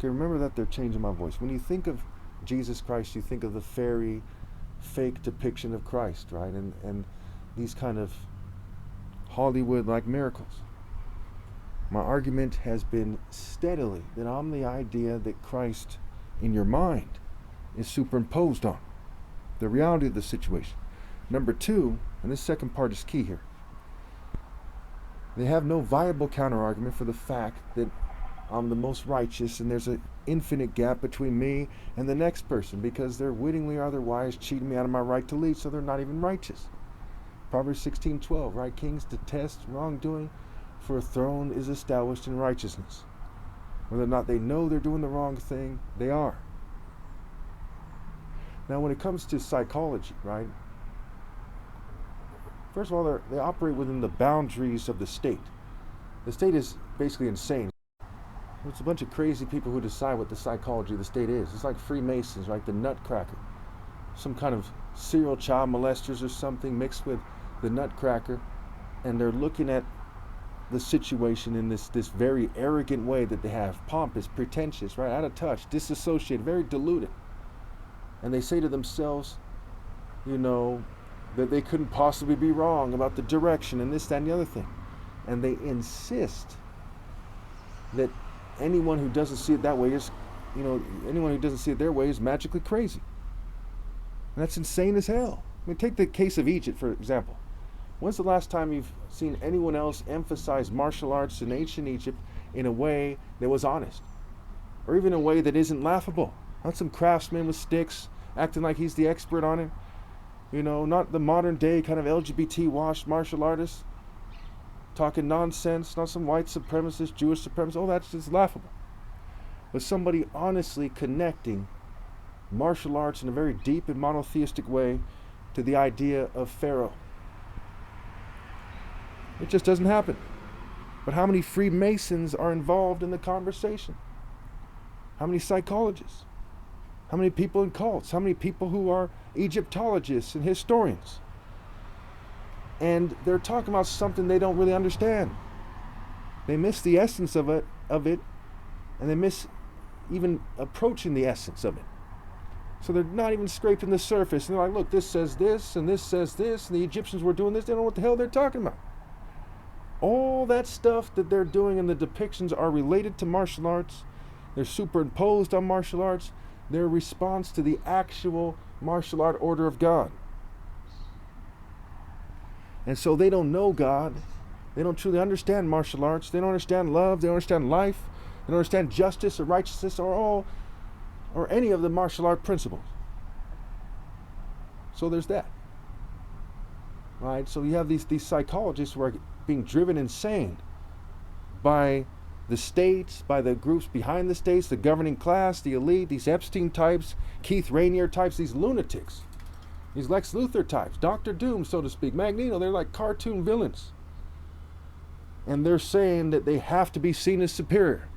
Okay, remember that they're changing my voice. When you think of Jesus Christ, you think of the fairy, fake depiction of Christ, right? And these kind of Hollywood-like miracles. My argument has been steadily that I'm the idea that Christ in your mind is superimposed on the reality of the situation. Number two, and this second part is key here, they have no viable counter-argument for the fact that I'm the most righteous and there's an infinite gap between me and the next person because they're wittingly or otherwise cheating me out of my right to lead, so they're not even righteous. Proverbs 16:12, right? Kings detest wrongdoing, for a throne is established in righteousness. Whether or not they know they're doing the wrong thing, they are. Now, when it comes to psychology, right? First of all, they operate within the boundaries of the state. The state is basically insane. It's a bunch of crazy people who decide what the psychology of the state is. It's like Freemasons, right? The Nutcracker. Some kind of serial child molesters or something mixed with the Nutcracker. And they're looking at the situation in this very arrogant way that they have. Pompous, pretentious, right? Out of touch, disassociated, very deluded. And they say to themselves, that they couldn't possibly be wrong about the direction and this, that, and the other thing. And they insist that anyone who doesn't see it that way is, anyone who doesn't see it their way is magically crazy. And that's insane as hell. I mean, take the case of Egypt, for example. When's the last time you've seen anyone else emphasize martial arts in ancient Egypt in a way that was honest? Or even a way that isn't laughable? Not some craftsman with sticks acting like he's the expert on it. Not the modern day kind of LGBT washed martial artist talking nonsense, not some white supremacist, Jewish supremacist. Oh, that's just laughable. But somebody honestly connecting martial arts in a very deep and monotheistic way to the idea of Pharaoh. It just doesn't happen. But how many Freemasons are involved in the conversation? How many psychologists? How many people in cults? How many people who are Egyptologists and historians? And they're talking about something they don't really understand. They miss the essence of it, and they miss even approaching the essence of it. So they're not even scraping the surface. And they're like, look, this says this, and this says this, and the Egyptians were doing this. They don't know what the hell they're talking about. All that stuff that they're doing in the depictions are related to martial arts. They're superimposed on martial arts. They're a response to the actual martial art order of God. And so they don't know God. They don't truly understand martial arts. They don't understand love. They don't understand life. They don't understand justice or righteousness or any of the martial art principles. So there's that. Right? So you have these psychologists who are being driven insane by the states, by the groups behind the states, the governing class, the elite, these Epstein types, Keith Rainier types, these lunatics, these Lex Luthor types, Dr. Doom, so to speak, Magneto. They're like cartoon villains. And they're saying that they have to be seen as superior.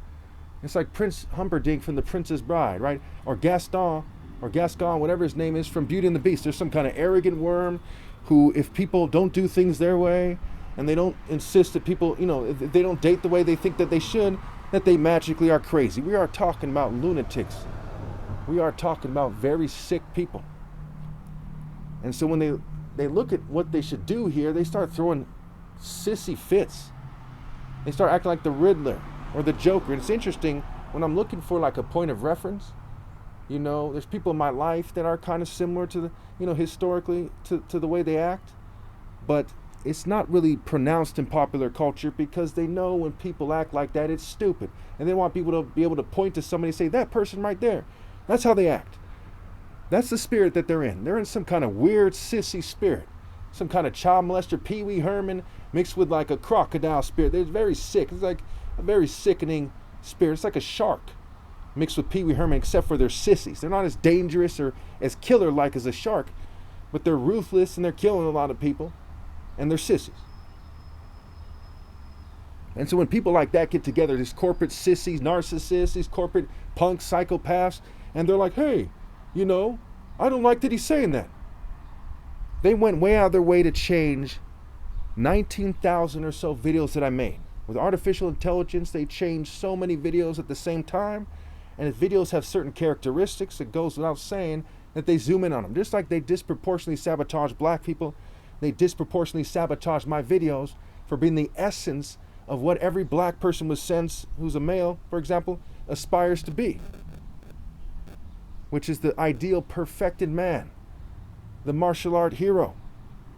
It's like Prince Humperdinck from The Princess Bride, right? Or Gaston, whatever his name is, from Beauty and the Beast. There's some kind of arrogant worm who, if people don't do things their way, and they don't insist that people, if they don't date the way they think that they should, that they magically are crazy. We are talking about lunatics. We are talking about very sick people. And so when they look at what they should do here, they start throwing sissy fits. They start acting like the Riddler or the Joker. And it's interesting, when I'm looking for like a point of reference, there's people in my life that are kind of similar to the, historically to the way they act. But it's not really pronounced in popular culture because they know when people act like that, it's stupid. And they want people to be able to point to somebody and say, that person right there, that's how they act. That's the spirit that they're in. They're in some kind of weird sissy spirit. Some kind of child molester, Pee Wee Herman, mixed with like a crocodile spirit. They're very sick. It's like a very sickening spirit. It's like a shark mixed with Pee Wee Herman, except for they're sissies. They're not as dangerous or as killer-like as a shark, but they're ruthless and they're killing a lot of people. And they're sissies. And so when people like that get together, these corporate sissies, narcissists, these corporate punk psychopaths, and they're like, hey, I don't like that he's saying that. They went way out of their way to change 19,000 or so videos that I made. With artificial intelligence, they changed so many videos at the same time, And if videos have certain characteristics, it goes without saying that they zoom in on them. Just like they disproportionately sabotage black people, they disproportionately sabotage my videos for being the essence of what every black person with sense, who's a male, for example, aspires to be, which is the ideal perfected man, the martial art hero.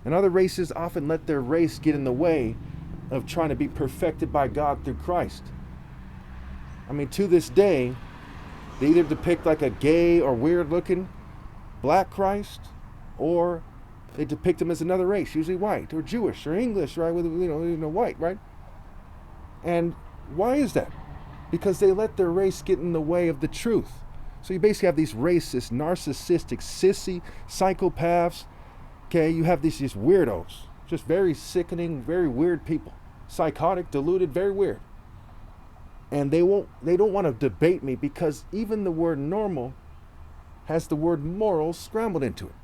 And other races often let their race get in the way of trying to be perfected by God through Christ. I mean, to this day, they either depict like a gay or weird looking black Christ, or they depict him as another race, usually white or Jewish or English, right? With white, right? And why is that? Because they let their race get in the way of the truth. So you basically have these racist, narcissistic, sissy psychopaths. Okay, you have these weirdos, just very sickening, very weird people, psychotic, deluded, very weird. And they don't want to debate me because even the word normal has the word moral scrambled into it.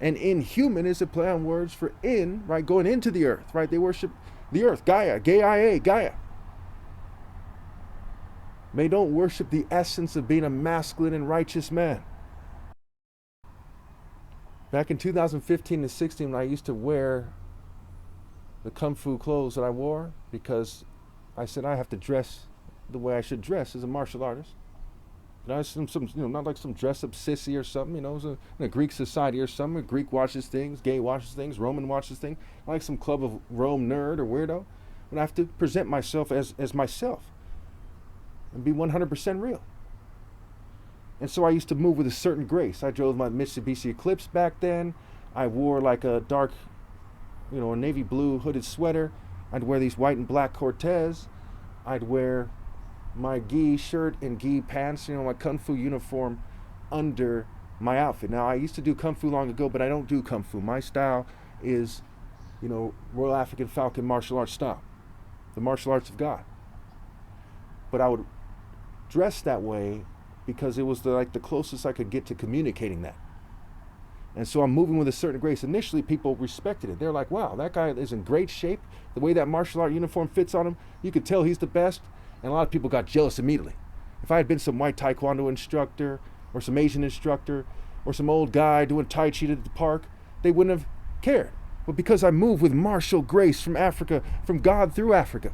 And inhuman is a play on words for in, right? Going into the earth, right? They worship the earth, Gaia, Gaia. They don't worship the essence of being a masculine and righteous man. Back in 2015 and 16, when I used to wear the Kung Fu clothes that I wore, because I said I have to dress the way I should dress as a martial artist. And I was not like some dress-up sissy or something, it was in a Greek society or something. Greek watches things, gay watches things, Roman watches things. Not like some Club of Rome nerd or weirdo. But I have to present myself as myself and be 100% real. And so I used to move with a certain grace. I drove my Mitsubishi Eclipse back then. I wore like a dark, a navy blue hooded sweater. I'd wear these white and black Cortez. I'd wear my gi shirt and gi pants, my Kung Fu uniform under my outfit. Now, I used to do Kung Fu long ago, but I don't do Kung Fu. My style is, Royal African Falcon martial arts style, the martial arts of God. But I would dress that way because it was the closest I could get to communicating that. And so I'm moving with a certain grace. Initially, people respected it. They're like, wow, that guy is in great shape. The way that martial art uniform fits on him, you could tell he's the best. And a lot of people got jealous immediately. If I had been some white Taekwondo instructor or some Asian instructor or some old guy doing Tai Chi at the park, they wouldn't have cared. But because I move with martial grace from Africa, from God through Africa,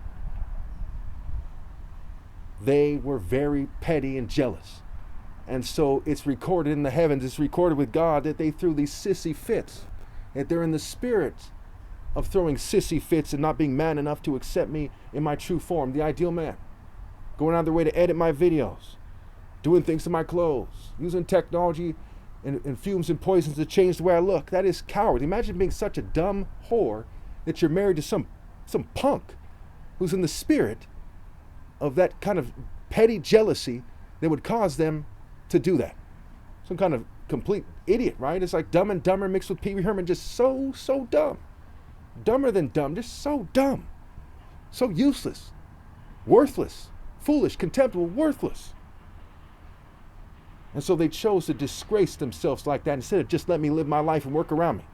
they were very petty and jealous. And so it's recorded in the heavens, it's recorded with God that they threw these sissy fits, that they're in the spirit of throwing sissy fits and not being man enough to accept me in my true form, the ideal man. Going out of their way to edit my videos, doing things to my clothes, using technology and fumes and poisons to change the way I look. That is cowardly. Imagine being such a dumb whore that you're married to some punk who's in the spirit of that kind of petty jealousy that would cause them to do that. Some kind of complete idiot, right? It's like Dumb and Dumber mixed with Pee Wee Herman, just so dumb. Dumber than dumb, just so dumb. So useless, worthless, foolish, contemptible, worthless. And so they chose to disgrace themselves like that instead of just let me live my life and work around me.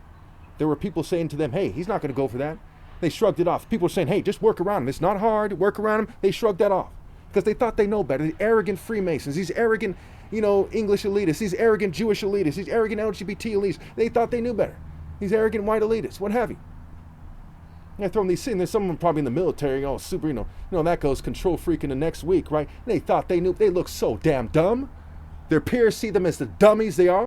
There were people saying to them, hey, he's not going to go for that. They shrugged it off. People were saying, hey, just work around him. It's not hard, work around him. They shrugged that off because they thought they know better. The arrogant Freemasons, these arrogant, English elitists, these arrogant Jewish elitists, these arrogant LGBT elites, they thought they knew better. These arrogant white elitists, what have you. They're throwing these things. There's someone probably in the military, super, that goes control freak in the next week, right? They thought they knew. They look so damn dumb. Their peers see them as the dummies they are.